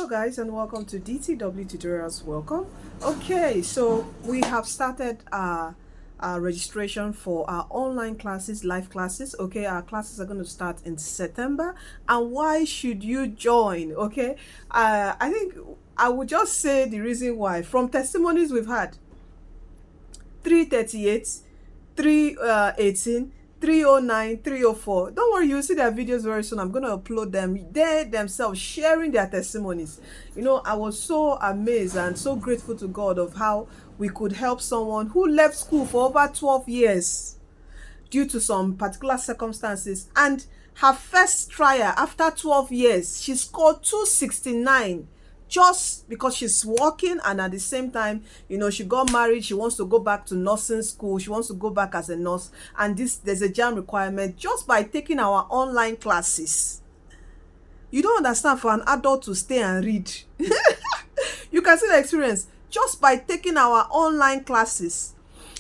Hello guys, and welcome to DTW Tutorials. Welcome. Okay, so we have started our registration for our online classes, live classes. Okay, our classes are going to start in September. And why should you join? Okay, I think I would just say the reason why. From testimonies we've had, 338, 318, 309, 304. Don't worry, you'll see their videos very soon. I'm going to upload them. They themselves sharing their testimonies. You know, I was so amazed and so grateful to God of how we could help someone who left school for over 12 years due to some particular circumstances. And her first trial after 12 years, she scored 269. Just because she's working, and at the same time, you know, she got married, she wants to go back to nursing school, she wants to go back as a nurse, and there's a JAMB requirement just by taking our online classes. You don't understand, for an adult to stay and read. You can see the experience just by taking our online classes.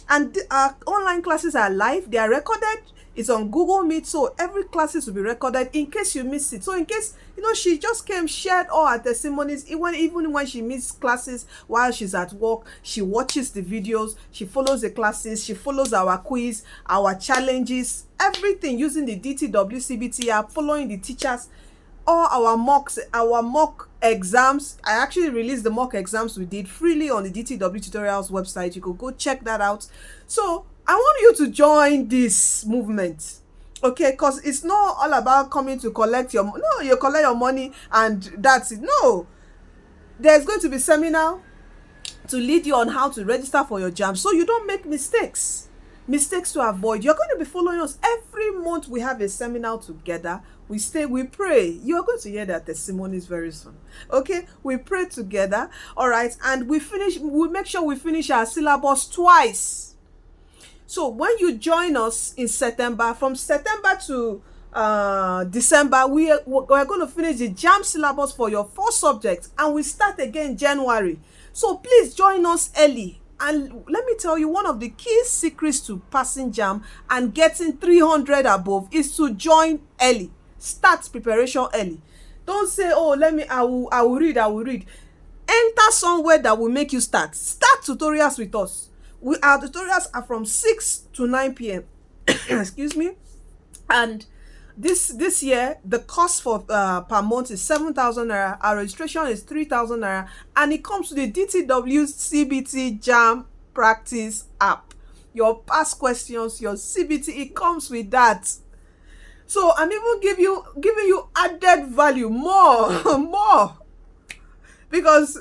And our online classes are live, they are recorded. It's on Google Meet, so every classes will be recorded in case you miss it. So in case, you know, she just came, shared all her testimonies, even when she missed classes while she's at work, she watches the videos, she follows the classes, she follows our quiz, our challenges, everything using the DTW CBT app, following the teachers, all our mock exams. I actually released the mock exams we did freely on the DTW Tutorials website. You could go check that out. So I want you to join this movement, okay? Because it's not all about coming to collect your money. No, you collect your money and that's it. No, there's going to be seminar to lead you on how to register for your JAMB, so you don't make mistakes to avoid. You're going to be following us every month. We have a seminar together. We stay, we pray. You are going to hear their testimonies very soon. Okay, we pray together. All right, and we make sure we finish our syllabus twice. So when you join us in September, from September to December, we're going to finish the JAMB syllabus for your 4 subjects, and we start again January. So please join us early. And let me tell you, one of the key secrets to passing JAMB and getting 300 above is to join early. Start preparation early. Don't say, oh, I will read. Enter somewhere that will make you start. Start tutorials with us. Our tutorials are from 6 to 9 p.m. Excuse me. And this year, the cost for per month is 7,000 naira. Our registration is 3,000 naira. And it comes to the DTW CBT JAMB practice app. Your past questions, your CBT, it comes with that. So I'm even giving you added value, more. Because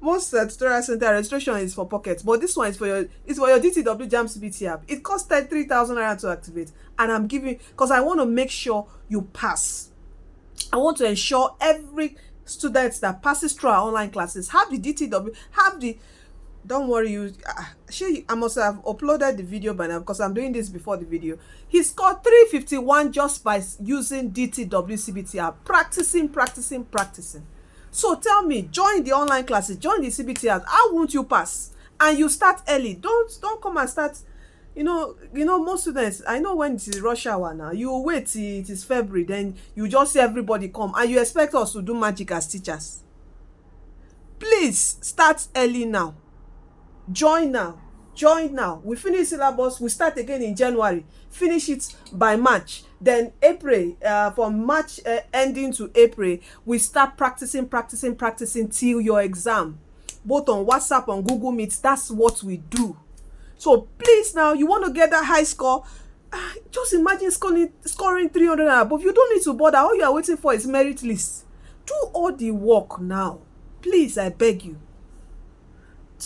most tutorial center registration is for pockets, but this one is for your DTW JAMB CBT app. It costs 3,000 naira to activate, and I'm giving, because I want to make sure you pass. I want to ensure every student that passes through our online classes have the DTW, don't worry, I must have uploaded the video by now because I'm doing this before the video. He scored 351 just by using DTW CBT app, practicing. So tell me, join the online classes, join the CBT app. How won't you pass? And you start early. Don't come and start. You know, most students, I know when it is rush hour now, you wait till it is February, then you just see everybody come, and you expect us to do magic as teachers. Please start early now. Join now. We finish syllabus, we start again in January. Finish it by March. Then April, from March ending to April, we start practicing till your exam. Both on WhatsApp, on Google Meet. That's what we do. So please now, you want to get that high score, just imagine scoring 300 and above. You don't need to bother. All you are waiting for is merit list. Do all the work now. Please, I beg you.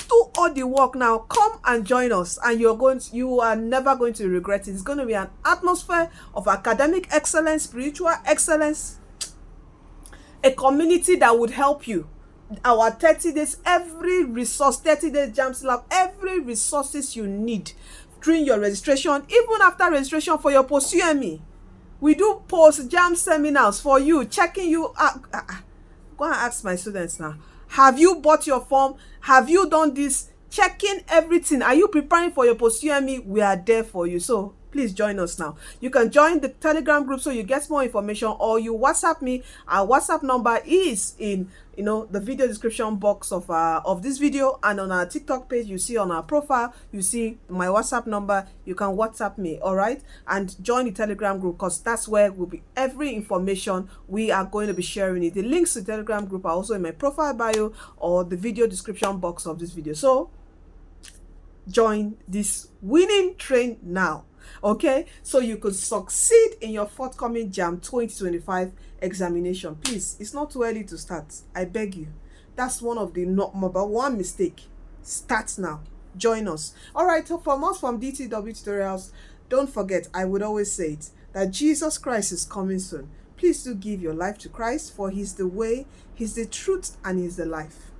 Do all the work now. Come and join us, and you are never going to regret it. It's going to be an atmosphere of academic excellence, spiritual excellence, a community that would help you. Our 30 days, every resource, 30 days JAMB lab, every resources you need during your registration, even after registration for your post-UME. We do post-JAMB seminars for you, checking you. Go and ask my students now. Have you bought your form? Have you done this? Checking everything. Are you preparing for your post-UME? We are there for you. So Please join us now. You can join the Telegram group so you get more information, or you WhatsApp me. Our WhatsApp number is in the video description box of this video, and on our TikTok page you see on our profile, you see my WhatsApp number. You can WhatsApp me, all right, and join the Telegram group, because that's where will be every information we are going to be sharing it. The links to the Telegram group are also in my profile bio or the video description box of this video. So join this winning train now, okay, so you could succeed in your forthcoming JAMB 2025 examination. Please, it's not too early to start. I beg you. That's one of the number one mistake. Start now. Join us. All right, so from us from DTW Tutorials, don't forget, I would always say it, that Jesus Christ is coming soon. Please do give your life to Christ, for he's the way, he's the truth, and he's the life.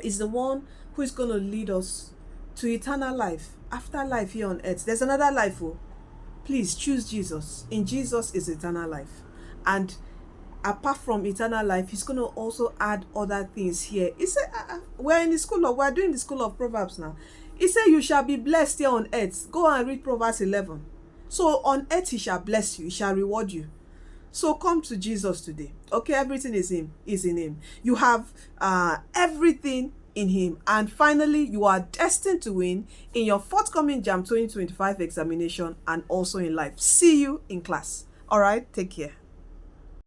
He's the one who is going to lead us to eternal life, after life here on earth. There's another life. Oh, please choose Jesus. In Jesus is eternal life, and apart from eternal life, he's going to also add other things here. He said we're doing the school of Proverbs now. He said you shall be blessed here on earth. Go and read Proverbs 11. So on earth he shall bless you, he shall reward you. So come to Jesus today, okay? Everything is in him. You have everything in him. And finally, you are destined to win in your forthcoming JAMB 2025 examination and also in life. See you in class. All right, take care.